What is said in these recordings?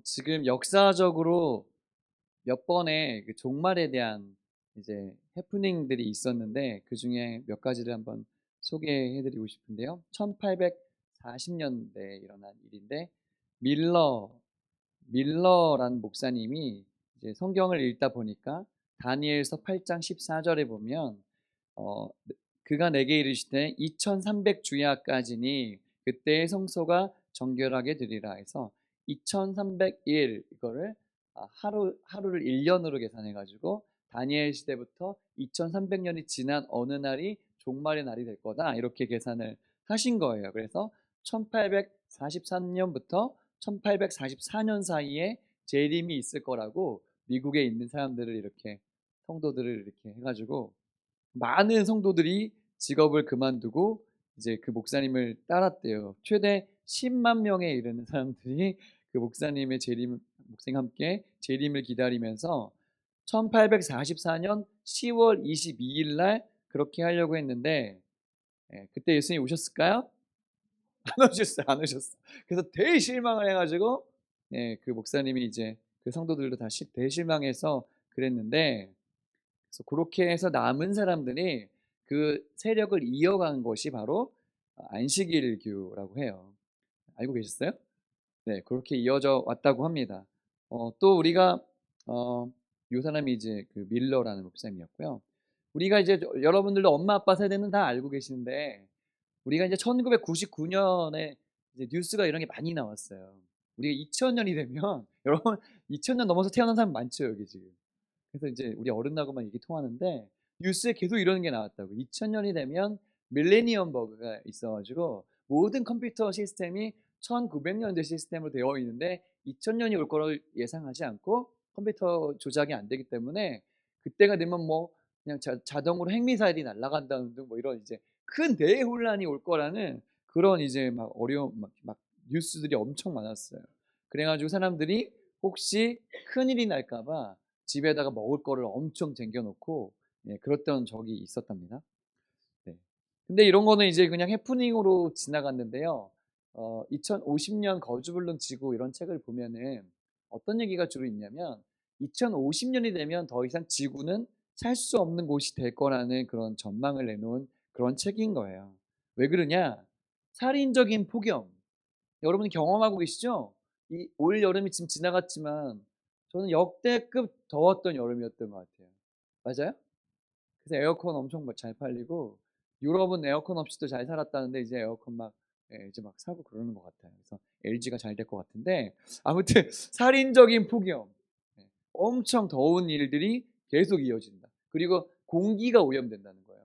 지금 역사적으로 몇 번의 그 종말에 대한 이제 해프닝들이 있었는데 그중에 몇 가지를 한번 소개해 드리고 싶은데요. 1840년대에 일어난 일인데 밀러 밀러라는 목사님이 이제 성경을 읽다 보니까 다니엘서 8장 14절에 보면 어 그가 내게 이르시되 2300 주야까지니 그때의 성소가 정결하게 되리라 해서 2300일 이거를 하루를 1년으로 계산해 가지고 다니엘 시대부터 2300년이 지난 어느 날이 종말의 날이 될 거다 이렇게 계산을 하신 거예요. 그래서 1843년부터 1844년 사이에 재림이 있을 거라고 미국에 있는 사람들을 이렇게 성도들을 이렇게 해 가지고 많은 성도들이 직업을 그만두고 이제 그 목사님을 따랐대요. 최대 10만 명에 이르는 사람들이 그 목사님의 재림, 목사님 함께 재림을 기다리면서 1844년 10월 22일 날 그렇게 하려고 했는데 그때 예수님이 오셨을까요? 안 오셨어요. 안 오셨어. 그래서 대실망을 해가지고 그 목사님이 이제 그 성도들도 다시 대실망해서 그랬는데 그래서 그렇게 해서 남은 사람들이 그 세력을 이어간 것이 바로 안식일교라고 해요. 알고 계셨어요? 네, 그렇게 이어져 왔다고 합니다. 또 우리가 요 사람이 이제 그 밀러라는 목사님이었고요. 우리가 이제 여러분들도 엄마 아빠 세대는 다 알고 계시는데 우리가 이제 1999년에 이제 뉴스가 이런 게 많이 나왔어요. 우리가 2000년이 되면 여러분 2000년 넘어서 태어난 사람 많죠 여기 지금. 그래서 이제 우리 어른하고만 얘기 통하는데 뉴스에 계속 이런 게 나왔다고. 2000년이 되면 밀레니엄 버그가 있어가지고 모든 컴퓨터 시스템이 1900년대 시스템으로 되어 있는데 2000년이 올 거를 예상하지 않고 컴퓨터 조작이 안 되기 때문에 그때가 되면 뭐 그냥 자동으로 핵미사일이 날아간다는 등 뭐 이런 이제 큰 대혼란이 올 거라는 그런 이제 막 어려운 막 뉴스들이 엄청 많았어요. 그래가지고 사람들이 혹시 큰일이 날까봐 집에다가 먹을 거를 엄청 쟁겨 놓고 그랬던 적이 있었답니다. 네. 근데 이런 거는 이제 그냥 해프닝으로 지나갔는데요. 2050년 거주불능 지구 이런 책을 보면은 어떤 얘기가 주로 있냐면 2050년이 되면 더 이상 지구는 살 수 없는 곳이 될 거라는 그런 전망을 내놓은 그런 책인 거예요. 왜 그러냐? 살인적인 폭염. 여러분이 경험하고 계시죠? 이 올 여름이 지금 지나갔지만 저는 역대급 더웠던 여름이었던 것 같아요. 맞아요? 그래서 에어컨 엄청 잘 팔리고 유럽은 에어컨 없이도 잘 살았다는데 이제 에어컨 막 이제 막 사고 그러는 것 같아요. 그래서 LG가 잘 될 것 같은데 아무튼 살인적인 폭염, 엄청 더운 일들이 계속 이어진다. 그리고 공기가 오염된다는 거예요.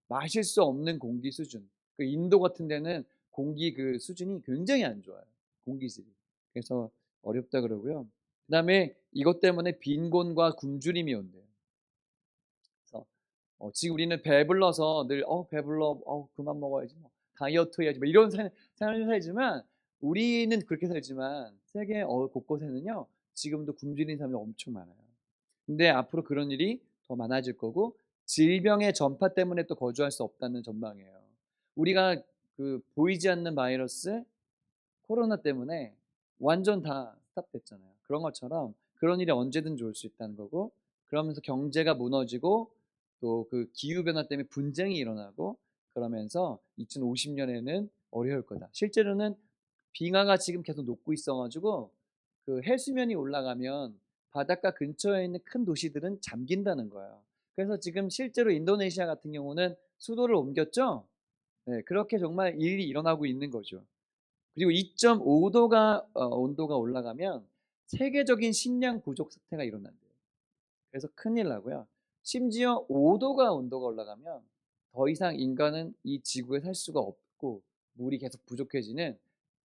마실 수 없는 공기 수준. 그 인도 같은 데는 공기 그 수준이 굉장히 안 좋아요. 공기질이. 그래서 어렵다 그러고요. 그다음에 이것 때문에 빈곤과 굶주림이 온대요. 그래서 지금 우리는 배불러서 늘 배불러 그만 먹어야지 뭐 다이어트 해야지 뭐 이런 삶을 살지만 우리는 그렇게 살지만 세계 곳곳에는요 지금도 굶주린 사람이 엄청 많아요. 근데 앞으로 그런 일이 더 많아질 거고 질병의 전파 때문에 또 거주할 수 없다는 전망이에요. 우리가 그 보이지 않는 바이러스 코로나 때문에 완전 다 스탑됐잖아요. 그런 것처럼 그런 일이 언제든지 올 수 있다는 거고 그러면서 경제가 무너지고 또 그 기후 변화 때문에 분쟁이 일어나고 그러면서 2050년에는 어려울 거다. 실제로는 빙하가 지금 계속 녹고 있어 가지고 그 해수면이 올라가면 바닷가 근처에 있는 큰 도시들은 잠긴다는 거예요. 그래서 지금 실제로 인도네시아 같은 경우는 수도를 옮겼죠. 네, 그렇게 정말 일이 일어나고 있는 거죠. 그리고 2.5도가 온도가 올라가면 세계적인 식량 부족 사태가 일어난대요. 그래서 큰일 나고요. 심지어 5도가 온도가 올라가면 더 이상 인간은 이 지구에 살 수가 없고 물이 계속 부족해지는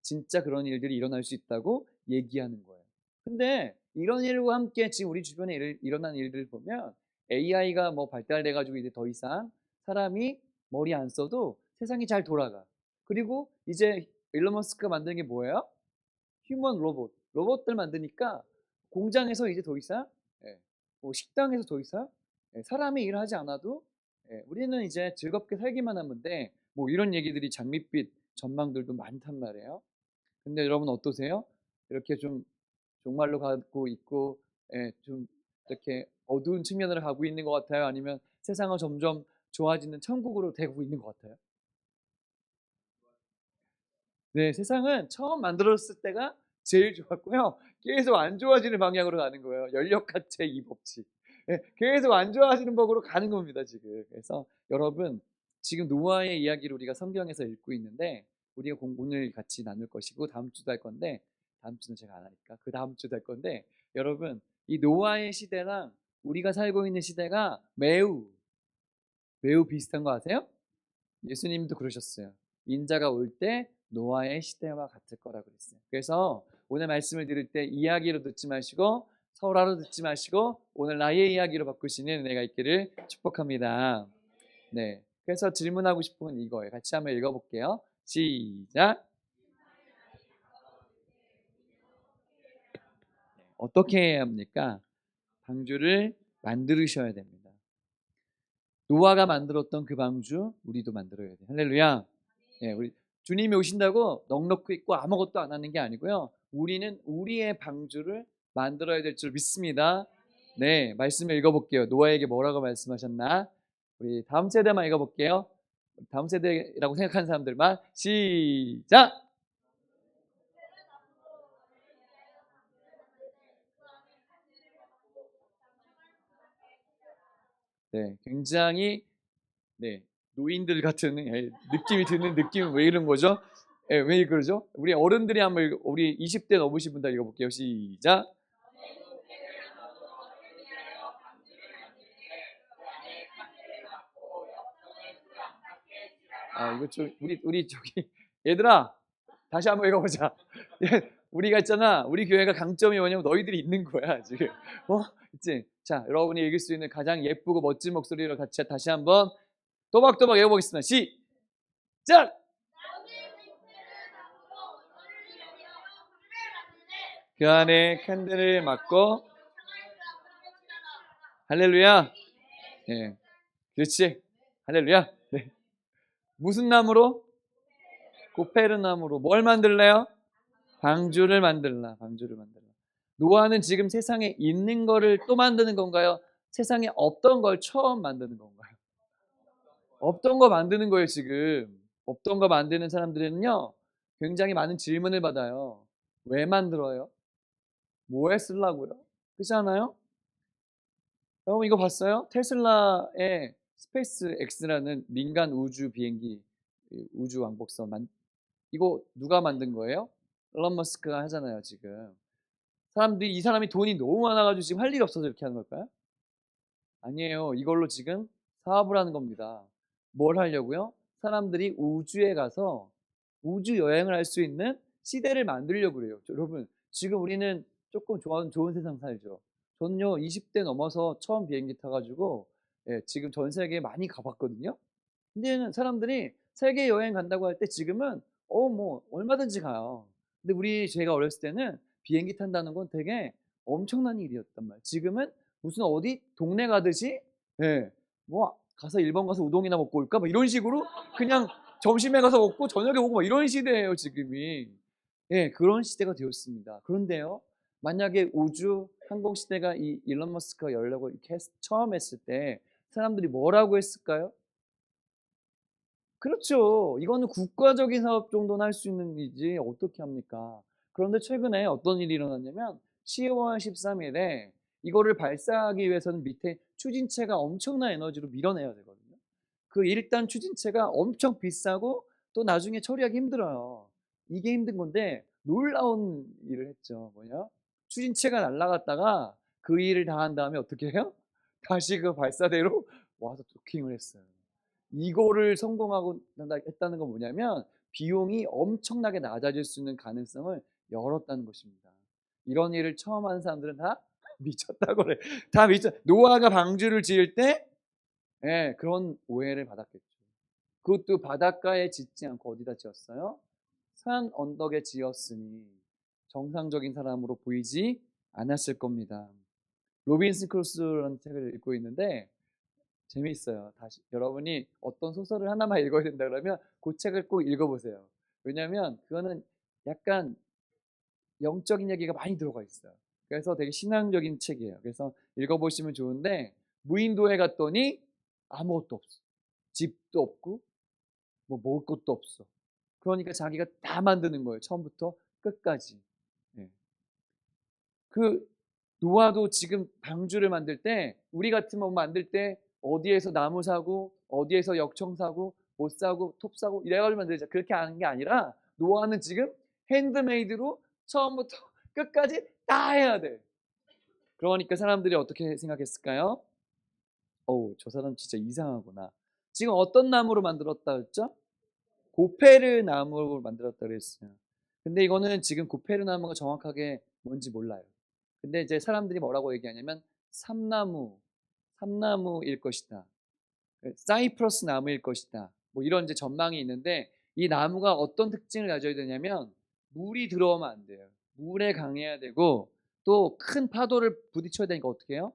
진짜 그런 일들이 일어날 수 있다고 얘기하는 거예요. 근데 이런 일과 함께 지금 우리 주변에 일어난 일들을 보면 AI가 뭐 발달돼 가지고 이제 더 이상 사람이 머리 안 써도 세상이 잘 돌아가. 그리고 이제 일론 머스크가 만드는 게 뭐예요? 휴먼 로봇. 로봇들 만드니까 공장에서 이제 더 이상 예, 뭐 식당에서 더 이상 사람이 일을 하지 않아도 우리는 이제 즐겁게 살기만 하면 돼. 뭐 이런 얘기들이 장밋빛 전망들도 많단 말이에요. 근데 여러분 어떠세요? 이렇게 좀 종말로 가고 있고, 좀 이렇게 어두운 측면으로 가고 있는 것 같아요? 아니면 세상은 점점 좋아지는 천국으로 되고 있는 것 같아요? 네, 세상은 처음 만들었을 때가 제일 좋았고요. 계속 안 좋아지는 방향으로 가는 거예요. 연력학제 이 법칙. 예, 계속 안 좋아지는 법으로 가는 겁니다, 지금. 그래서 여러분, 지금 노아의 이야기를 우리가 성경에서 읽고 있는데, 우리가 오늘 같이 나눌 것이고, 다음 주도 할 건데, 다음 주는 제가 안 하니까, 그 다음 주도 할 건데, 여러분, 이 노아의 시대랑 우리가 살고 있는 시대가 매우 비슷한 거 아세요? 예수님도 그러셨어요. 인자가 올 때 노아의 시대와 같을 거라 그랬어요. 그래서 오늘 말씀을 들을 때 이야기로 듣지 마시고 설화로 듣지 마시고 오늘 나의 이야기로 바꾸시는 은혜가 있기를 축복합니다. 네. 그래서 질문하고 싶은 건 이거예요. 같이 한번 읽어볼게요. 시작. 어떻게 해야 합니까? 방주를 만드셔야 됩니다. 노아가 만들었던 그 방주 우리도 만들어야 돼요. 할렐루야. 예, 우리 주님이 오신다고 넉넉히 있고 아무것도 안 하는 게 아니고요. 우리는 우리의 방주를 만들어야 될 줄 믿습니다. 네, 말씀을 읽어볼게요. 노아에게 뭐라고 말씀하셨나? 우리 다음 세대만 읽어볼게요. 다음 세대라고 생각하는 사람들만 시작. 네, 굉장히 네 노인들 같은 느낌이 드는 느낌은 왜 이런 거죠? 왜 그러죠? 우리 어른들이 한번 우리 20대 넘으신 분들 읽어볼게요. 시작. 아, 이거 좀 우리 저기 얘들아 다시 한번 읽어보자. 우리가 있잖아. 우리 교회가 강점이 뭐냐면 너희들이 있는 거야 지금. 있지? 자, 여러분이 읽을 수 있는 가장 예쁘고 멋진 목소리로 같이 다시 한번 또박또박 읽어보겠습니다. 시작. 그 안에 캔들을 막고 할렐루야. 예, 그렇지. 할렐루야. 네. 무슨 나무로? 고페르 나무로 뭘 만들래요? 방주를 만들라. 노아는 지금 세상에 있는 거를 또 만드는 건가요? 세상에 없던 걸 처음 만드는 건가요? 없던 거 만드는 거예요, 지금. 없던 거 만드는 사람들은요, 굉장히 많은 질문을 받아요. 왜 만들어요? 뭐에 쓰려고요? 그렇지 않아요? 여러분 이거 봤어요? 테슬라의 스페이스 X라는 민간 우주 비행기, 우주 왕복선 이거 누가 만든 거예요? 일론 머스크가 하잖아요, 지금. 사람들이 이 사람이 돈이 너무 많아가지고 지금 할 일이 없어서 이렇게 하는 걸까요? 아니에요. 이걸로 지금 사업을 하는 겁니다. 뭘 하려고요? 사람들이 우주에 가서 우주 여행을 할 수 있는 시대를 만들려고 그래요. 여러분, 지금 우리는 조금 좋은 세상 살죠. 저는요, 20대 넘어서 처음 비행기 타가지고 지금 전 세계에 많이 가봤거든요. 근데는 사람들이 세계 여행 간다고 할 때 지금은 뭐 얼마든지 가요. 근데 제가 어렸을 때는 비행기 탄다는 건 되게 엄청난 일이었단 말이에요. 지금은 무슨 어디 동네 가듯이 뭐 가서 일본 가서 우동이나 먹고 올까? 막 이런 식으로 그냥 점심에 가서 먹고 저녁에 오고 막 이런 시대예요, 지금이. 그런 시대가 되었습니다. 그런데요, 만약에 우주 항공 시대가 이 일론 머스크가 열려고 이렇게 처음 했을 때 사람들이 뭐라고 했을까요? 그렇죠. 이거는 국가적인 사업 정도는 할 수 있는 일이지 어떻게 합니까? 그런데 최근에 어떤 일이 일어났냐면 10월 13일에 이거를 발사하기 위해서는 밑에 추진체가 엄청난 에너지로 밀어내야 되거든요. 그 일단 추진체가 엄청 비싸고 또 나중에 처리하기 힘들어요. 이게 힘든 건데 놀라운 일을 했죠. 뭐냐? 추진체가 날아갔다가 그 일을 다 한 다음에 어떻게 해요? 다시 그 발사대로 와서 도킹을 했어요. 이거를 성공하고 했다는 건 뭐냐면 비용이 엄청나게 낮아질 수 있는 가능성을 열었다는 것입니다. 이런 일을 처음 하는 사람들은 다 미쳤다고 그래. 다 노아가 방주를 지을 때 그런 오해를 받았겠죠. 그것도 바닷가에 짓지 않고 어디다 지었어요? 산 언덕에 지었으니 정상적인 사람으로 보이지 않았을 겁니다. 로빈슨 크루소라는 책을 읽고 있는데 재미있어요. 다시 여러분이 어떤 소설을 하나만 읽어야 된다 그러면 그 책을 꼭 읽어보세요. 왜냐하면 그거는 약간 영적인 얘기가 많이 들어가 있어요. 그래서 되게 신앙적인 책이에요. 그래서 읽어보시면 좋은데, 무인도에 갔더니 아무것도 없어. 집도 없고 뭐 먹을 것도 없어. 그러니까 자기가 다 만드는 거예요. 처음부터 끝까지. 네. 그 노아도 지금 방주를 만들 때, 우리 같으면 만들 때 어디에서 나무 사고 어디에서 역청 사고 못 사고 톱 사고 이래가지고 만들자, 그렇게 하는 게 아니라 노아는 지금 핸드메이드로 처음부터 끝까지 다 해야 돼. 그러니까 사람들이 어떻게 생각했을까요? 어우, 저 사람 진짜 이상하구나. 지금 어떤 나무로 만들었다 했죠? 고페르 나무로 만들었다 그랬어요. 근데 이거는 지금 고페르 나무가 정확하게 뭔지 몰라요. 근데 이제 사람들이 뭐라고 얘기하냐면 삼나무, 삼나무일 것이다. 사이프러스 나무일 것이다. 뭐 이런 이제 전망이 있는데, 이 나무가 어떤 특징을 가져야 되냐면 물이 들어오면 안 돼요. 물에 강해야 되고, 또 큰 파도를 부딪혀야 되니까 어떻게 해요?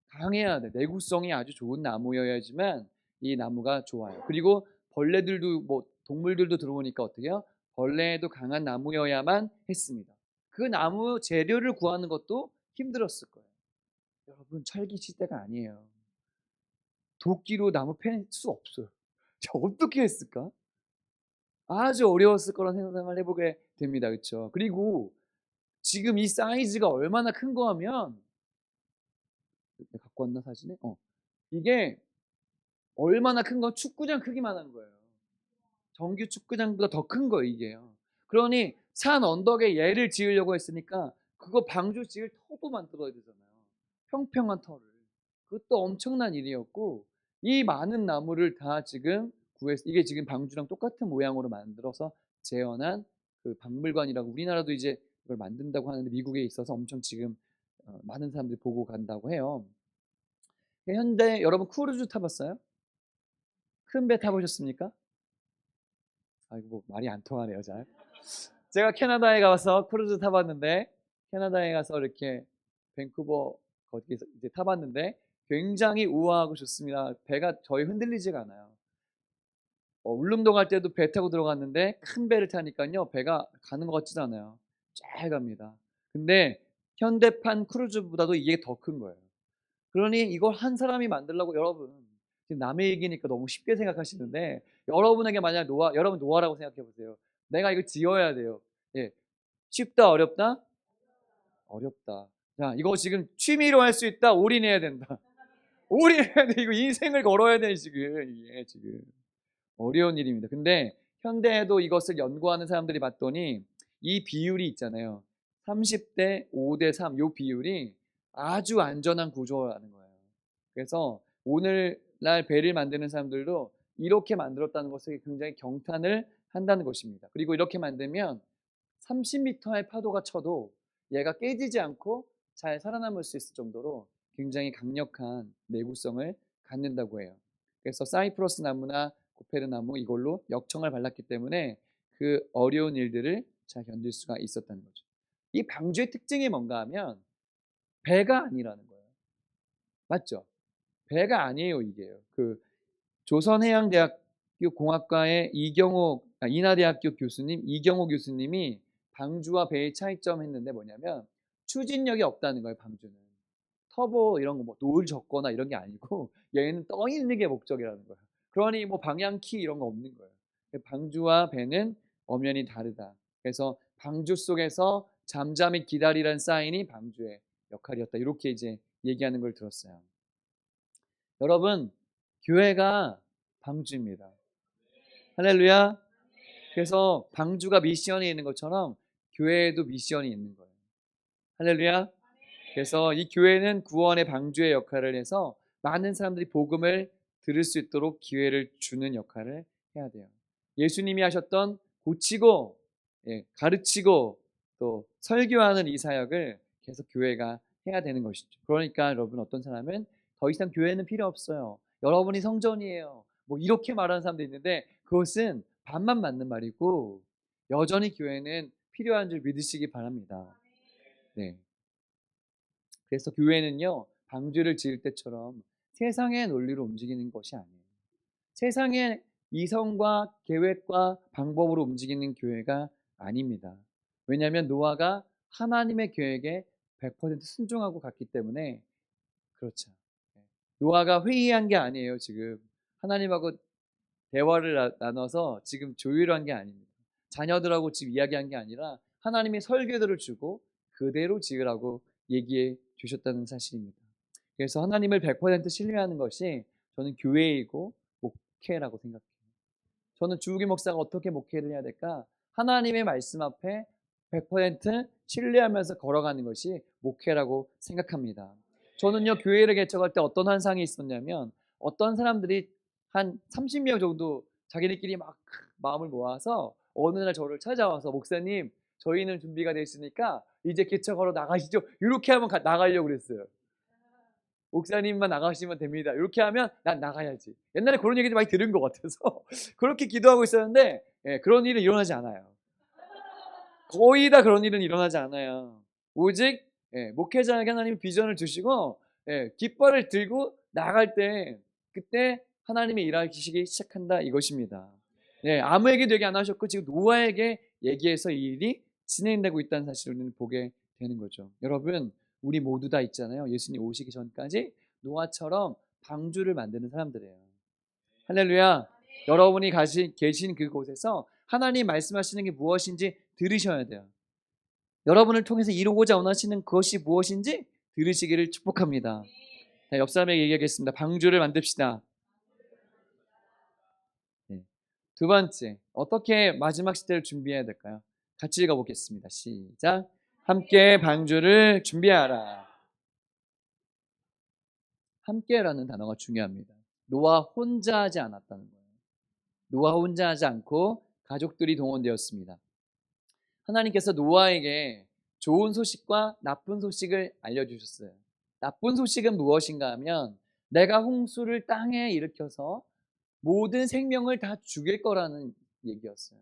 강해야 돼. 내구성이 아주 좋은 나무여야지만 이 나무가 좋아요. 그리고 벌레들도 뭐 동물들도 들어오니까 어떻게 해요? 벌레에도 강한 나무여야만 했습니다. 그 나무 재료를 구하는 것도 힘들었을 거예요. 여러분, 철기 시대가 아니에요. 도끼로 나무 패는 수 없어요. 어떻게 했을까? 아주 어려웠을 거란 생각을 해보게 됩니다. 그렇죠? 그리고 지금 이 사이즈가 얼마나 큰 거 하면, 내가 갖고 왔나 사진에? 이게 얼마나 큰 건 축구장 크기만 한 거예요. 정규 축구장보다 더 큰 거예요, 이게요. 그러니 산 언덕에 얘를 지으려고 했으니까 그거 방주 지을 터도 만들어야 되잖아요. 평평한 터를. 그것도 엄청난 일이었고, 이 많은 나무를 다 지금 구해서, 이게 지금 방주랑 똑같은 모양으로 만들어서 재현한 그 박물관이라고, 우리나라도 이제 이걸 만든다고 하는데 미국에 있어서 엄청 지금 많은 사람들이 보고 간다고 해요. 현대 여러분 크루즈 타봤어요? 큰 배 타보셨습니까? 아이고, 뭐 말이 안 통하네요, 잘. 제가 캐나다에 가서 크루즈 타봤는데, 캐나다에 가서 이렇게 밴쿠버 거기서 이제 타봤는데 굉장히 우아하고 좋습니다. 배가 저희 흔들리지가 않아요. 울릉도 갈 때도 배 타고 들어갔는데 큰 배를 타니까요, 배가 가는 것 같지도 않아요. 잘 갑니다. 근데 현대판 크루즈보다도 이게 더 큰 거예요. 그러니 이걸 한 사람이 만들려고, 여러분 지금 남의 얘기니까 너무 쉽게 생각하시는데, 여러분에게 만약 여러분 노아라고 생각해 보세요. 내가 이거 지어야 돼요. 예, 쉽다 어렵다? 어렵다. 자, 이거 지금 취미로 할 수 있다? 올인해야 된다. 올인해야 돼. 이거 인생을 걸어야 돼 지금. 이게 지금 어려운 일입니다. 근데 현대에도 이것을 연구하는 사람들이 봤더니 이 비율이 있잖아요. 30대 5대 3, 요 비율이 아주 안전한 구조라는 거예요. 그래서 오늘날 배를 만드는 사람들도 이렇게 만들었다는 것을 굉장히 경탄을 한다는 것입니다. 그리고 이렇게 만들면 30m의 파도가 쳐도 얘가 깨지지 않고 잘 살아남을 수 있을 정도로 굉장히 강력한 내구성을 갖는다고 해요. 그래서 사이프러스 나무나 고페르 나무, 이걸로 역청을 발랐기 때문에 그 어려운 일들을 잘 견딜 수가 있었다는 거죠. 이 방주의 특징이 뭔가 하면 배가 아니라는 거예요. 맞죠? 배가 아니에요, 이게요. 그 조선해양대학교 공학과의 인하대학교 교수님 이경호 교수님이 방주와 배의 차이점 했는데, 뭐냐면 추진력이 없다는 거예요. 방주는 터보 이런 거 뭐 노을 젓거나 이런 게 아니고 얘는 떠 있는 게 목적이라는 거예요. 그러니 뭐 방향키 이런 거 없는 거예요. 방주와 배는 엄연히 다르다. 그래서 방주 속에서 잠잠히 기다리라는 사인이 방주의 역할이었다. 이렇게 이제 얘기하는 걸 들었어요. 여러분, 교회가 방주입니다. 할렐루야. 그래서 방주가 미션이 있는 것처럼 교회에도 미션이 있는 거예요. 할렐루야. 그래서 이 교회는 구원의 방주의 역할을 해서 많은 사람들이 복음을 들을 수 있도록 기회를 주는 역할을 해야 돼요. 예수님이 하셨던 고치고, 가르치고 또 설교하는 이 사역을 계속 교회가 해야 되는 것이죠. 그러니까 여러분, 어떤 사람은 더 이상 교회는 필요 없어요. 여러분이 성전이에요. 뭐 이렇게 말하는 사람도 있는데, 그것은 반만 맞는 말이고, 여전히 교회는 필요한 줄 믿으시기 바랍니다. 네. 그래서 교회는요, 방주를 지을 때처럼 세상의 논리로 움직이는 것이 아니에요. 세상의 이성과 계획과 방법으로 움직이는 교회가 아닙니다. 왜냐하면 노아가 하나님의 계획에 100% 순종하고 갔기 때문에. 그렇죠. 예. 노아가 회의한 게 아니에요, 지금. 하나님하고 대화를 나눠서 지금 조율을 한 게 아닙니다. 자녀들하고 지금 이야기한 게 아니라 하나님이 설계도를 주고 그대로 지으라고 얘기해 주셨다는 사실입니다. 그래서 하나님을 100% 신뢰하는 것이 저는 교회이고 목회라고 생각해요. 저는 주우기 목사가 어떻게 목회를 해야 될까? 하나님의 말씀 앞에 100% 신뢰하면서 걸어가는 것이 목회라고 생각합니다. 저는요, 교회를 개척할 때 어떤 환상이 있었냐면, 어떤 사람들이 한 30명 정도 자기들끼리 막 마음을 모아서 어느 날 저를 찾아와서, 목사님, 저희는 준비가 됐으니까 이제 개척하러 나가시죠. 이렇게 하면 나가려고 그랬어요. 목사님만 나가시면 됩니다. 이렇게 하면 난 나가야지. 옛날에 그런 얘기도 많이 들은 것 같아서 그렇게 기도하고 있었는데, 그런 일은 일어나지 않아요. 거의 다 그런 일은 일어나지 않아요. 오직 목회자에게 하나님이 비전을 주시고 깃발을 들고 나갈 때, 그때 하나님이 일하시기 시작한다, 이것입니다. 아무에게도 얘기 안 하셨고 지금 노아에게 얘기해서 이 일이 진행되고 있다는 사실을 우리는 보게 되는 거죠. 여러분, 우리 모두 다 있잖아요. 예수님 오시기 전까지 노아처럼 방주를 만드는 사람들이에요. 할렐루야. 여러분이 계신 그곳에서 하나님 말씀하시는 게 무엇인지 들으셔야 돼요. 여러분을 통해서 이루고자 원하시는 그것이 무엇인지 들으시기를 축복합니다. 자, 옆 사람에게 얘기하겠습니다. 방주를 만듭시다. 네. 두 번째, 어떻게 마지막 시대를 준비해야 될까요? 같이 읽어보겠습니다. 시작. 함께 방주를 준비하라. 함께라는 단어가 중요합니다. 노아 혼자 하지 않았다는 거예요. 노아 혼자 하지 않고 가족들이 동원되었습니다. 하나님께서 노아에게 좋은 소식과 나쁜 소식을 알려주셨어요. 나쁜 소식은 무엇인가 하면, 내가 홍수를 땅에 일으켜서 모든 생명을 다 죽일 거라는 얘기였어요.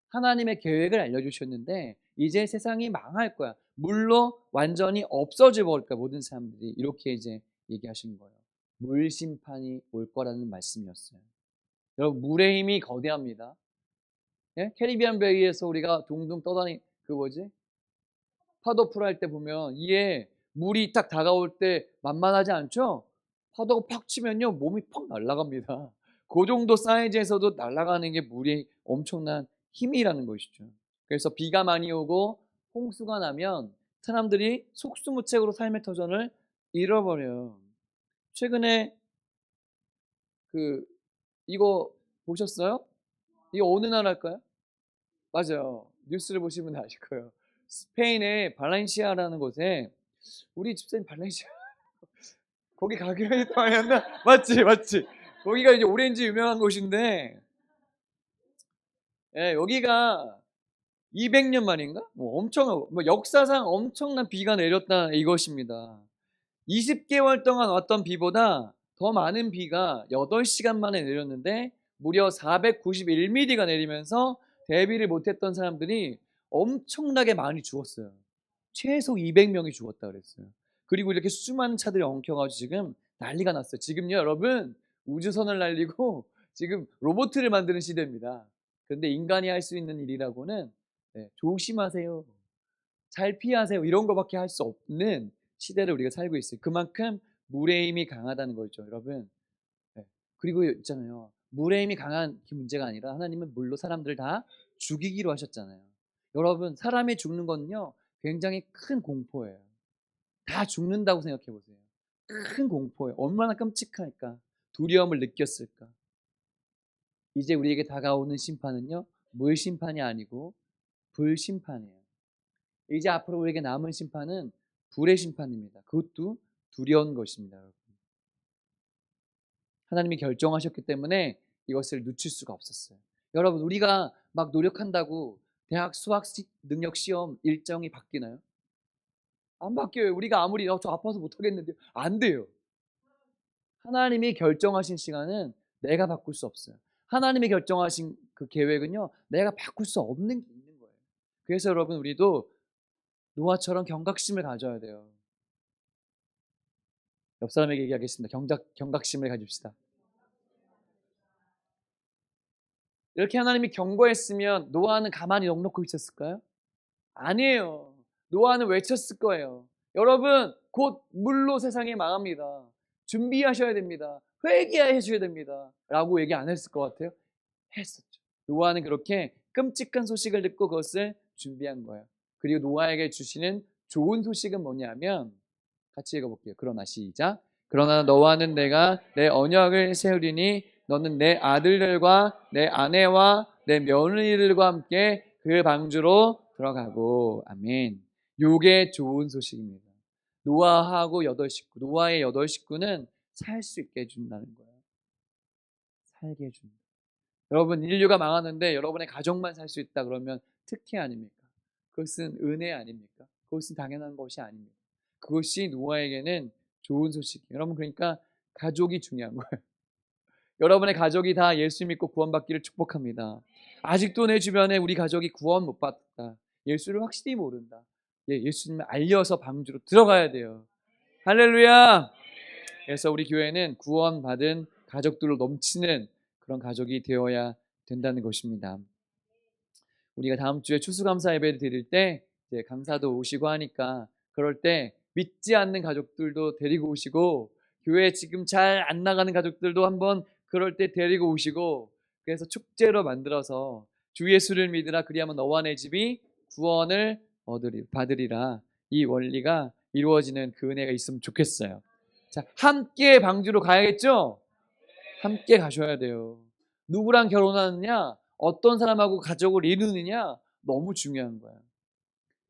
하나님의 계획을 알려주셨는데 이제 세상이 망할 거야. 물로 완전히 없어져 버릴 거야, 모든 사람들이. 이렇게 이제 얘기하신 거예요. 물 심판이 올 거라는 말씀이었어요. 여러분, 물의 힘이 거대합니다. 캐리비안 베이에서 우리가 둥둥 떠다니, 그 뭐지? 파도 풀 할 때 보면 이게 물이 딱 다가올 때 만만하지 않죠? 파도가 팍 치면요, 몸이 팍 날아갑니다. 그 정도 사이즈에서도 날아가는 게 물이 엄청난 힘이라는 것이죠. 그래서 비가 많이 오고 홍수가 나면 사람들이 속수무책으로 삶의 터전을 잃어버려요. 최근에 그 이거 보셨어요? 이거 어느 나라일까요? 맞아요. 뉴스를 보시면 아실 거예요. 스페인의 발렌시아라는 곳에, 우리 집사님 발렌시아 거기 가기로 했던 아니었나? 맞지, 맞지. 거기가 이제 오렌지 유명한 곳인데, 여기가 200년 만인가? 뭐 엄청, 뭐 역사상 엄청난 비가 내렸다, 이것입니다. 20개월 동안 왔던 비보다 더 많은 비가 8시간 만에 내렸는데 무려 491mm가 내리면서 대비를 못했던 사람들이 엄청나게 많이 죽었어요. 최소 200명이 죽었다 그랬어요. 그리고 이렇게 수많은 차들이 엉켜가지고 지금 난리가 났어요. 지금요, 여러분, 우주선을 날리고 지금 로봇을 만드는 시대입니다. 그런데 인간이 할 수 있는 일이라고는, 조심하세요, 잘 피하세요, 이런 거밖에 할 수 없는 시대를 우리가 살고 있어요. 그만큼 물의 힘이 강하다는 거죠, 여러분. 그리고 있잖아요, 물의 힘이 강한 게 문제가 아니라 하나님은 물로 사람들을 다 죽이기로 하셨잖아요. 여러분, 사람이 죽는 건요 굉장히 큰 공포예요. 다 죽는다고 생각해 보세요. 큰 공포예요. 얼마나 끔찍할까, 두려움을 느꼈을까. 이제 우리에게 다가오는 심판은요, 물 심판이 아니고 불 심판이에요. 이제 앞으로 우리에게 남은 심판은 불의 심판입니다. 그것도 두려운 것입니다, 여러분. 하나님이 결정하셨기 때문에 이것을 늦출 수가 없었어요. 여러분, 우리가 막 노력한다고 대학 수학 능력 시험 일정이 바뀌나요? 안 바뀌어요. 우리가 아무리 저 아파서 못하겠는데, 안 돼요. 하나님이 결정하신 시간은 내가 바꿀 수 없어요. 하나님이 결정하신 그 계획은요, 내가 바꿀 수 없는 게 있는 거예요. 그래서 여러분, 우리도 노아처럼 경각심을 가져야 돼요. 옆 사람에게 얘기하겠습니다. 경각심을 가집시다. 이렇게 하나님이 경고했으면 노아는 가만히 넋놓고 있었을까요? 아니에요. 노아는 외쳤을 거예요. 여러분, 곧 물로 세상이 망합니다. 준비하셔야 됩니다. 회개하셔야 됩니다. 라고 얘기 안 했을 것 같아요? 했었죠. 노아는 그렇게 끔찍한 소식을 듣고 그것을 준비한 거예요. 그리고 노아에게 주시는 좋은 소식은 뭐냐면, 같이 읽어볼게요. 그러나 시작. 그러나 너와는 내가 내 언약을 세우리니 너는 내 아들들과 내 아내와 내 며느리들과 함께 그 방주로 들어가고. 아멘. 요게 좋은 소식입니다. 노아하고 여덟 식구, 노아의 여덟 식구는 살 수 있게 해준다는 거예요. 살게 해준다. 여러분, 인류가 망하는데 여러분의 가족만 살 수 있다 그러면 특혜 아닙니까? 그것은 은혜 아닙니까? 그것은 당연한 것이 아닙니다. 그것이 노아에게는 좋은 소식이에요. 여러분, 그러니까 가족이 중요한 거예요. 여러분의 가족이 다 예수 믿고 구원받기를 축복합니다. 아직도 내 주변에 우리 가족이 구원 못 받았다, 예수를 확실히 모른다, 예수님을 알려서 방주로 들어가야 돼요. 할렐루야. 그래서 우리 교회는 구원받은 가족들로 넘치는 그런 가족이 되어야 된다는 것입니다. 우리가 다음 주에 추수감사 예배를 드릴 때 이제 강사도 오시고 하니까, 그럴 때 믿지 않는 가족들도 데리고 오시고, 교회 지금 잘 안 나가는 가족들도 한번 그럴 때 데리고 오시고, 그래서 축제로 만들어서 주 예수를 믿으라 그리하면 너와 내 집이 구원을 받으리라, 이 원리가 이루어지는 그 은혜가 있으면 좋겠어요. 자, 함께 방주로 가야겠죠? 함께 가셔야 돼요. 누구랑 결혼하느냐, 어떤 사람하고 가족을 이루느냐, 너무 중요한 거예요.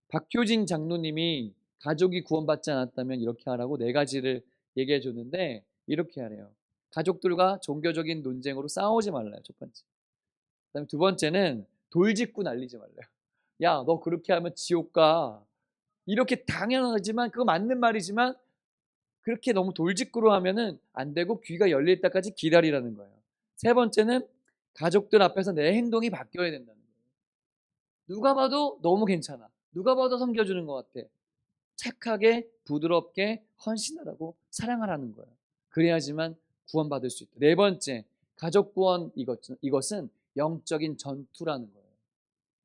박효진 장로님이 가족이 구원받지 않았다면 이렇게 하라고 네 가지를 얘기해 줬는데, 이렇게 하래요. 가족들과 종교적인 논쟁으로 싸우지 말라요, 첫 번째. 그다음에 두 번째는 돌짓고 날리지 말래요. 야, 너 그렇게 하면 지옥 가. 이렇게 당연하지만, 그거 맞는 말이지만, 그렇게 너무 돌직구로 하면은 안 되고 귀가 열릴 때까지 기다리라는 거예요. 세 번째는 가족들 앞에서 내 행동이 바뀌어야 된다는 거예요. 누가 봐도 너무 괜찮아, 누가 봐도 섬겨주는 것 같아, 착하게 부드럽게 헌신하라고 사랑하라는 거예요. 그래야지만 구원받을 수 있다. 네 번째, 가족 구원, 이것은 영적인 전투라는 거예요.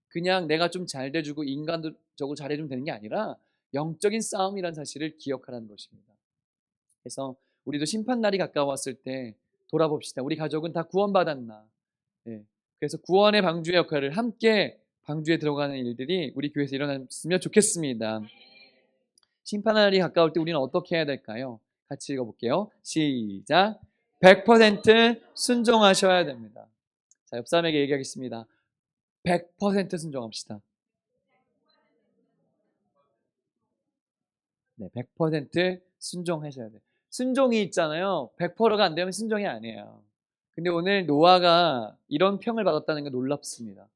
그냥 내가 좀 잘 돼주고 인간적으로 잘해주면 되는 게 아니라 영적인 싸움이라는 사실을 기억하라는 것입니다. 그래서 우리도 심판날이 가까웠을 때 돌아봅시다. 우리 가족은 다 구원받았나? 예. 그래서 구원의 방주의 역할을, 함께 방주에 들어가는 일들이 우리 교회에서 일어났으면 좋겠습니다. 심판날이 가까울 때 우리는 어떻게 해야 될까요? 같이 읽어볼게요. 시작. 100% 순종하셔야 됩니다. 자, 옆 사람에게 얘기하겠습니다. 100% 순종합시다. 네, 100% 순종하셔야 돼요. 순종이 있잖아요. 100%가 안 되면 순종이 아니에요. 근데 오늘 노아가 이런 평을 받았다는 게 놀랍습니다.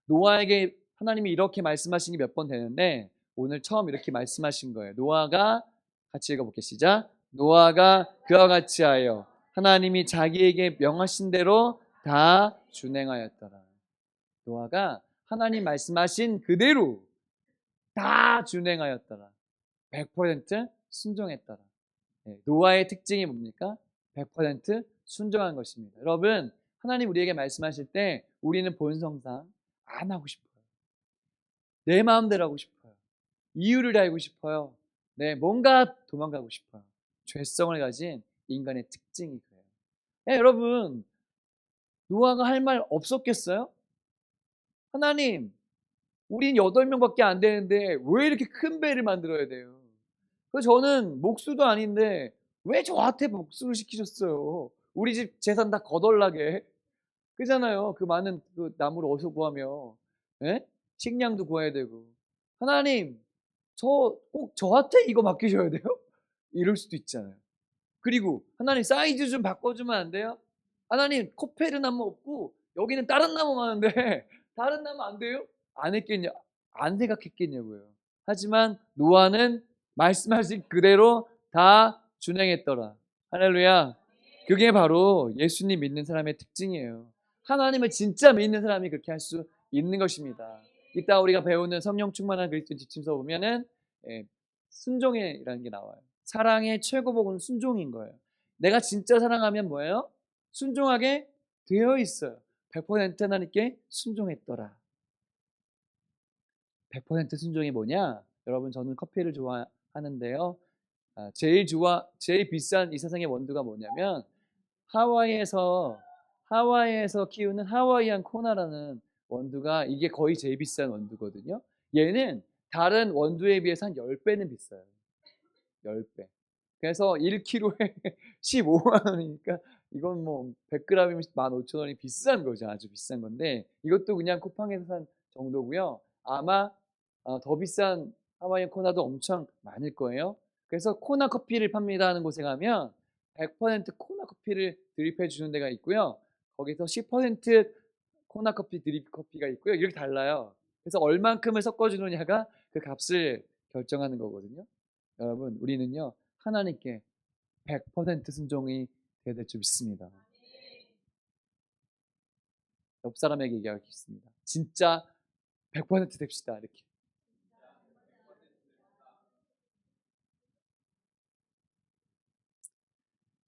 노아에게 하나님이 이렇게 말씀하신 게 몇 번 되는데, 오늘 처음 이렇게 말씀하신 거예요. 노아가, 같이 읽어볼게요. 시작. 노아가 그와 같이 하여 하나님이 자기에게 명하신 대로 다 준행하였더라. 노아가 하나님 말씀하신 그대로 다 준행하였더라. 100% 순종했더라. 노아의 특징이 뭡니까? 100% 순종한 것입니다. 여러분, 하나님 우리에게 말씀하실 때 우리는 본성상 안 하고 싶어요. 내 마음대로 하고 싶어요. 이유를 알고 싶어요. 네, 뭔가 도망가고 싶어요. 죄성을 가진 인간의 특징이 그래요. 여러분, 노아가 할 말 없었겠어요? 하나님, 우린 8명밖에 안 되는데 왜 이렇게 큰 배를 만들어야 돼요? 그래서 저는 목수도 아닌데 왜 저한테 목수를 시키셨어요? 우리 집 재산 다 거덜나게. 그잖아요. 그 많은 그 나무를 어디서 구하며, 예? 식량도 구해야 되고. 하나님, 꼭 저한테 이거 맡기셔야 돼요? 이럴 수도 있잖아요. 그리고 하나님, 사이즈 좀 바꿔주면 안 돼요? 하나님, 코페르 나무 없고 여기는 다른 나무 많은데 다른 나무 안 돼요? 안 생각했겠냐고요. 하지만 노아는 말씀하신 그대로 다 준행했더라. 할렐루야. 그게 바로 예수님 믿는 사람의 특징이에요. 하나님을 진짜 믿는 사람이 그렇게 할 수 있는 것입니다. 이따 우리가 배우는 성령 충만한 그리스도 지침서 보면은 순종이라는 게 나와요. 사랑의 최고복은 순종인 거예요. 내가 진짜 사랑하면 뭐예요? 순종하게 되어 있어요. 100% 하나님께 순종했더라. 100% 순종이 뭐냐? 여러분, 저는 커피를 좋아하는데요. 제일 비싼 이 세상의 원두가 뭐냐면 하와이에서 키우는 하와이안 코나라는 원두가, 이게 거의 제일 비싼 원두거든요. 얘는 다른 원두에 비해서 한 10배는 비싸요. 10배. 그래서 1kg에 15만 원이니까 이건 뭐 100g이면 15,000원이 비싼 거죠. 아주 비싼 건데 이것도 그냥 쿠팡에서 산 정도고요. 아마 더 비싼 하와이안 코나도 엄청 많을 거예요. 그래서 코나 커피를 판매하는 곳에 가면 100% 코나 커피를 드립해 주는 데가 있고요. 거기서 10% 코나 커피 드립 커피가 있고요. 이렇게 달라요. 그래서 얼만큼을 섞어주느냐가 그 값을 결정하는 거거든요. 여러분, 우리는요 하나님께 100% 순종이 돼야 될 줄 믿습니다. 옆 사람에게 얘기하겠습니다. 진짜 100% 됩시다. 이렇게.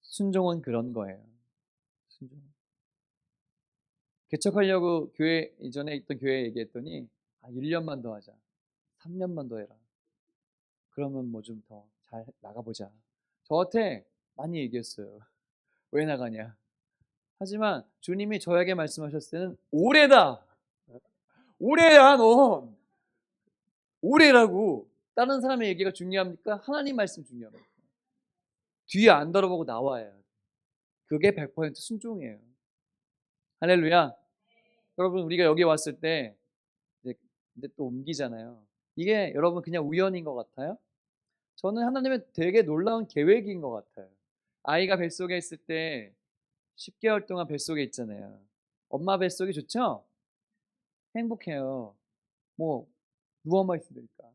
순종은 그런 거예요. 순종. 개척하려고 교회, 이전에 있던 교회에 얘기했더니 1년만 더 하자. 3년만 더 해라. 그러면 뭐 좀 더 잘 나가보자. 저한테 많이 얘기했어요. 왜 나가냐. 하지만 주님이 저에게 말씀하셨을 때는 올해다. 올해야 넌. 올해라고. 다른 사람의 얘기가 중요합니까? 하나님 말씀 중요합니까? 뒤에 안 돌아보고 나와야. 그게 100% 순종이에요. 할렐루야. 여러분, 우리가 여기 왔을 때 이제 또 옮기잖아요. 이게 여러분 그냥 우연인 것 같아요? 저는 하나님의 되게 놀라운 계획인 것 같아요. 아이가 뱃속에 있을 때 10개월 동안 뱃속에 있잖아요. 엄마 뱃속이 좋죠? 행복해요. 뭐 누워만 있으면 되니까.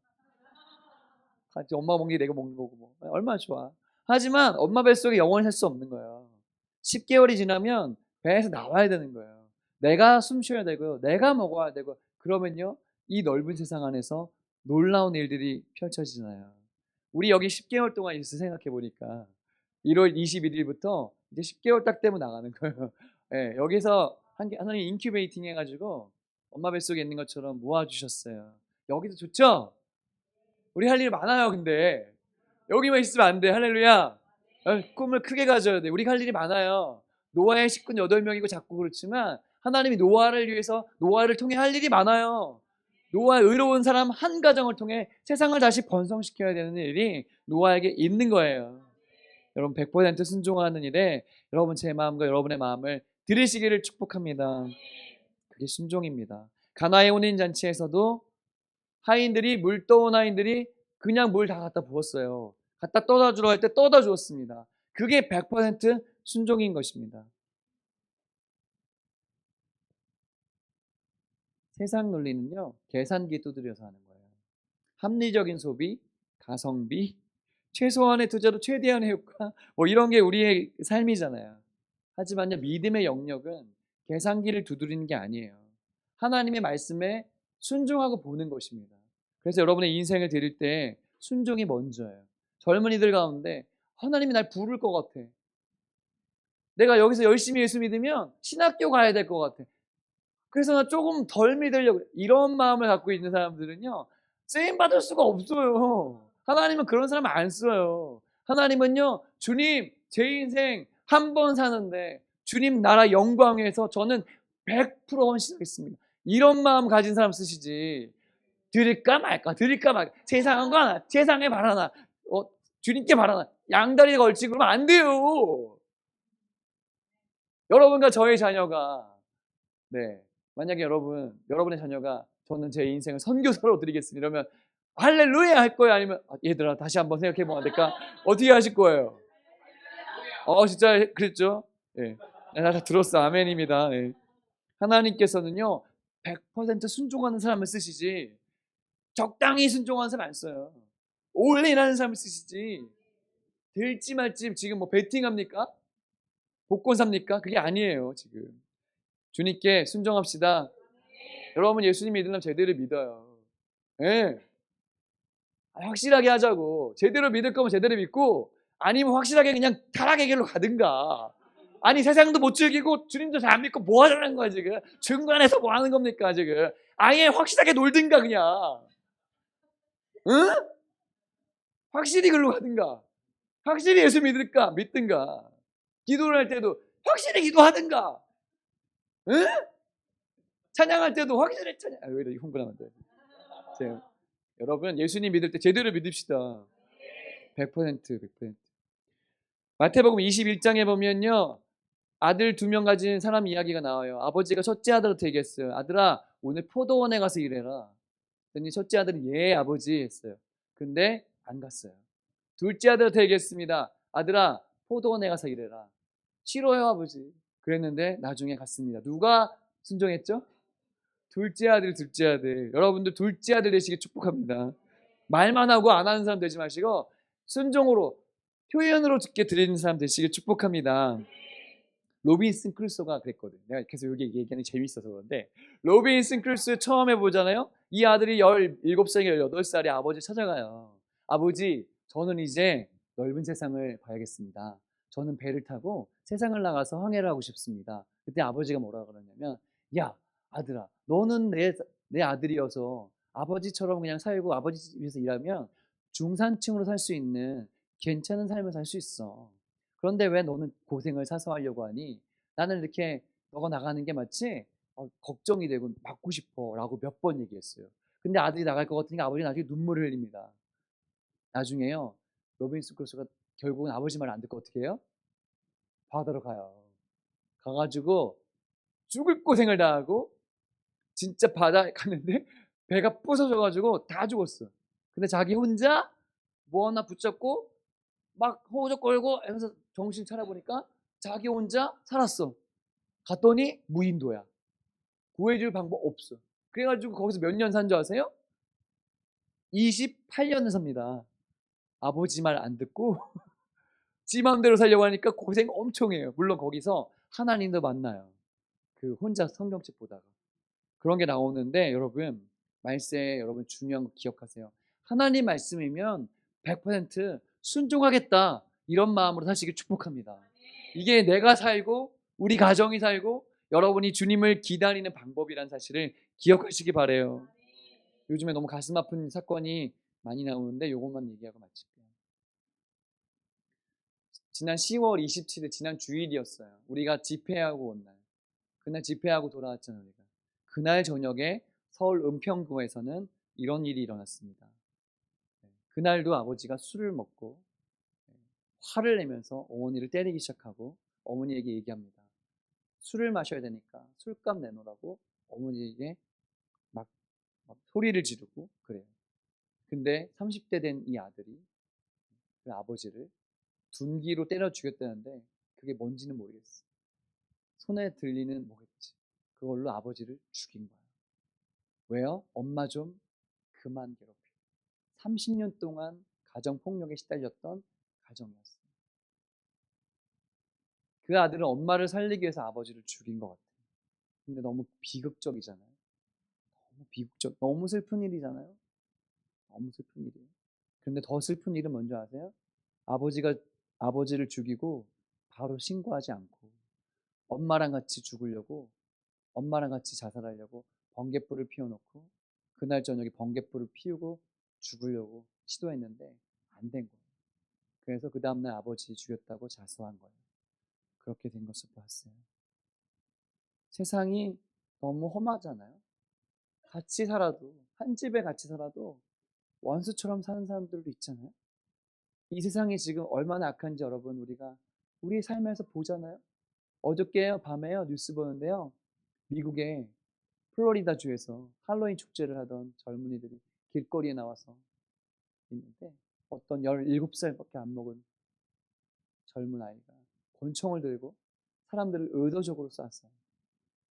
같이 엄마 먹는 게 내가 먹는 거고 뭐 얼마나 좋아. 하지만 엄마 뱃속에 영원히 살 수 없는 거예요. 10개월이 지나면 배에서 나와야 되는 거예요. 내가 숨 쉬어야 되고요. 내가 먹어야 되고, 그러면요 이 넓은 세상 안에서 놀라운 일들이 펼쳐지잖아요. 우리 여기 10개월 동안 있어 생각해 보니까 1월 21일부터 이제 10개월 딱 되면 나가는 거예요. 네, 여기서 하나님 인큐베이팅 해가지고 엄마 뱃속에 있는 것처럼 모아주셨어요. 여기도 좋죠? 우리 할 일 많아요. 근데 여기만 있으면 안 돼. 할렐루야. 꿈을 크게 가져야 돼. 우리가 할 일이 많아요. 노아의 식구는 8명이고 자꾸 그렇지만 하나님이 노아를 위해서, 노아를 통해 할 일이 많아요. 노아, 의로운 사람 한 가정을 통해 세상을 다시 번성시켜야 되는 일이 노아에게 있는 거예요. 여러분, 100% 순종하는 일에 여러분 제 마음과 여러분의 마음을 들으시기를 축복합니다. 그게 순종입니다. 가나의 혼인잔치에서도 물 떠온 하인들이 그냥 물 다 갖다 부었어요. 갖다 떠다 주러 할 때 떠다 주었습니다. 그게 100% 순종인 것입니다. 세상 논리는요, 계산기 두드려서 하는 거예요. 합리적인 소비, 가성비, 최소한의 투자로 최대한의 효과, 뭐 이런 게 우리의 삶이잖아요. 하지만요, 믿음의 영역은 계산기를 두드리는 게 아니에요. 하나님의 말씀에 순종하고 보는 것입니다. 그래서 여러분의 인생을 드릴 때 순종이 먼저예요. 젊은이들 가운데 하나님이 날 부를 것 같아. 내가 여기서 열심히 예수 믿으면 신학교 가야 될 것 같아. 그래서 나 조금 덜 믿으려고. 이런 마음을 갖고 있는 사람들은요, 쓰임 받을 수가 없어요. 하나님은 그런 사람 안 써요. 하나님은요, 주님, 제 인생 한 번 사는데 주님 나라 영광에서 저는 100% 헌신하겠습니다. 이런 마음 가진 사람 쓰시지. 드릴까 말까, 드릴까 말까. 세상한 거 하나, 세상에 바라나, 주님께 바라나. 양다리 걸치고 그러면 안 돼요. 여러분과 저의 자녀가, 네, 만약에 여러분의 자녀가 저는 제 인생을 선교사로 드리겠습니다 이러면 할렐루야 할 거예요? 아니면 얘들아 다시 한번 생각해 보면 안 될까? 어떻게 하실 거예요? 진짜 그랬죠? 네. 나 다 들었어. 아멘입니다. 네. 하나님께서는요 100% 순종하는 사람을 쓰시지 적당히 순종하는 사람 안 써요. 올인하는 사람을 쓰시지. 될지 말지 지금 뭐 베팅합니까? 복권 삽니까? 그게 아니에요. 지금 주님께 순종합시다. 여러분 예수님 믿으려면 제대로 믿어요. 네. 확실하게 하자고. 제대로 믿을 거면 제대로 믿고, 아니면 확실하게 그냥 타락의 길로 가든가. 아니 세상도 못 즐기고 주님도 잘 안 믿고 뭐 하자는 거야 지금. 중간에서 뭐 하는 겁니까 지금. 아예 확실하게 놀든가 그냥. 응? 확실히 글로 가든가, 확실히 예수 믿든가, 기도를 할 때도 확실히 기도하든가, 응? 찬양할 때도 확실히 찬양. 왜 이렇게 흥분하면 돼? 여러분, 예수님 믿을 때 제대로 믿읍시다. 100%, 100%. 마태복음 21장에 보면요, 아들 2명 가진 사람 이야기가 나와요. 아버지가 첫째 아들한테 얘기했어요. 아들아, 오늘 포도원에 가서 일해라. 그랬더니 첫째 아들이 예 아버지 했어요. 근데 안 갔어요. 둘째 아들한테 얘기했습니다. 아들아, 포도원에 가서 일해라. 싫어요 아버지. 그랬는데 나중에 갔습니다. 누가 순종했죠? 둘째 아들, 둘째 아들. 여러분들 둘째 아들 되시길 축복합니다. 말만 하고 안 하는 사람 되지 마시고 순종으로, 표현으로 듣게 드리는 사람 되시길 축복합니다. 로빈슨 크루소가 그랬거든. 내가 계속 여기 얘기하는 게 재밌어서 그런데, 로빈슨 크루소 처음 해보잖아요. 이 아들이 17살, 18살에 아버지 찾아가요. 아버지, 저는 이제 넓은 세상을 봐야겠습니다. 저는 배를 타고 세상을 나가서 항해를 하고 싶습니다. 그때 아버지가 뭐라 그러냐면, 야 아들아, 너는 내 아들이어서 아버지처럼 그냥 살고 아버지 위해서 일하면 중산층으로 살 수 있는 괜찮은 삶을 살 수 있어. 그런데 왜 너는 고생을 사서 하려고 하니? 나는 이렇게 너가 나가는 게 마치 걱정이 되고 맞고 싶어 라고 몇 번 얘기했어요. 근데 아들이 나갈 것 같으니까 아버지 나중에 눈물을 흘립니다. 나중에요, 로빈슨 크루소가 결국은 아버지 말 안 듣고 어떻게 해요? 바다로 가요. 가가지고 죽을 고생을 다 하고 진짜 바다에 갔는데 배가 부서져가지고 다 죽었어. 근데 자기 혼자 뭐 하나 붙잡고 막 호우적 걸고 하면서 정신 차려보니까 자기 혼자 살았어. 갔더니 무인도야. 구해줄 방법 없어. 그래가지고 거기서 몇 년 산 줄 아세요? 28년을 삽니다. 아버지 말 안 듣고 지 마음대로 살려고 하니까 고생 엄청 해요. 물론 거기서 하나님도 만나요. 그 혼자 성경책 보다가. 그런 게 나오는데, 여러분 말세, 여러분 중요한 거 기억하세요. 하나님 말씀이면 100% 순종하겠다, 이런 마음으로 사시길 축복합니다. 이게 내가 살고 우리 가정이 살고 여러분이 주님을 기다리는 방법이란 사실을 기억하시기 바래요. 요즘에 너무 가슴 아픈 사건이 많이 나오는데 요것만 얘기하고 마칠게요. 지난 10월 27일 지난 주일이었어요. 우리가 집회하고 온 날. 그날 집회하고 돌아왔잖아요. 우리가. 그날 저녁에 서울 은평구에서는 이런 일이 일어났습니다. 그날도 아버지가 술을 먹고 화를 내면서 어머니를 때리기 시작하고 어머니에게 얘기합니다. 술을 마셔야 되니까 술값 내놓으라고 어머니에게 막 소리를 지르고 그래요. 근데 30대 된 이 아들이 그 아버지를 둔기로 때려 죽였다는데 그게 뭔지는 모르겠어. 손에 들리는 뭐겠지. 그걸로 아버지를 죽인 거야. 왜요? 엄마 좀 그만 괴롭혀. 30년 동안 가정폭력에 시달렸던 가정이었어요. 그 아들은 엄마를 살리기 위해서 아버지를 죽인 것 같아요. 근데 너무 비극적이잖아요. 너무 비극적, 너무 슬픈 일이잖아요. 너무 슬픈 일이에요. 근데 더 슬픈 일은 뭔지 아세요? 아버지가 아버지를 죽이고 바로 신고하지 않고 엄마랑 같이 죽으려고, 엄마랑 같이 자살하려고 번갯불을 피워놓고 그날 저녁에 번갯불을 피우고 죽으려고 시도했는데 안 된 거예요. 그래서 그 다음날 아버지 죽였다고 자수한 거예요. 그렇게 된 것을 보았어요. 세상이 너무 험하잖아요. 같이 살아도, 한 집에 같이 살아도 원수처럼 사는 사람들도 있잖아요. 이 세상이 지금 얼마나 악한지 여러분 우리가 우리 삶에서 보잖아요. 어저께요 밤에요 뉴스 보는데요, 미국의 플로리다 주에서 할로윈 축제를 하던 젊은이들이 길거리에 나와서 있는데 어떤 17살밖에 안 먹은 젊은 아이가 권총을 들고 사람들을 의도적으로 쐈어요.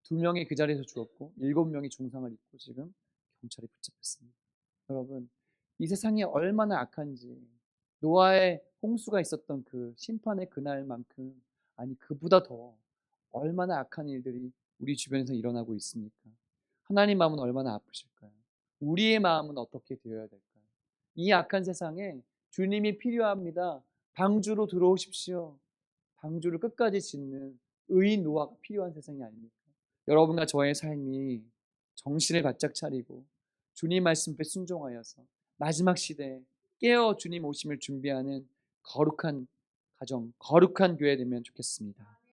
2명이 그 자리에서 죽었고 7명이 중상을 입고 지금 경찰이 붙잡혔습니다. 여러분, 이 세상이 얼마나 악한지, 노아의 홍수가 있었던 그 심판의 그날만큼, 아니 그보다 더 얼마나 악한 일들이 우리 주변에서 일어나고 있습니까? 하나님 마음은 얼마나 아프실까요? 우리의 마음은 어떻게 되어야 될까요? 이 악한 세상에 주님이 필요합니다. 방주로 들어오십시오. 방주를 끝까지 짓는 의인 노아가 필요한 세상이 아닙니까? 여러분과 저의 삶이 정신을 바짝 차리고 주님 말씀에 순종하여서 마지막 시대에 깨어 주님 오심을 준비하는 거룩한 가정, 거룩한 교회 되면 좋겠습니다.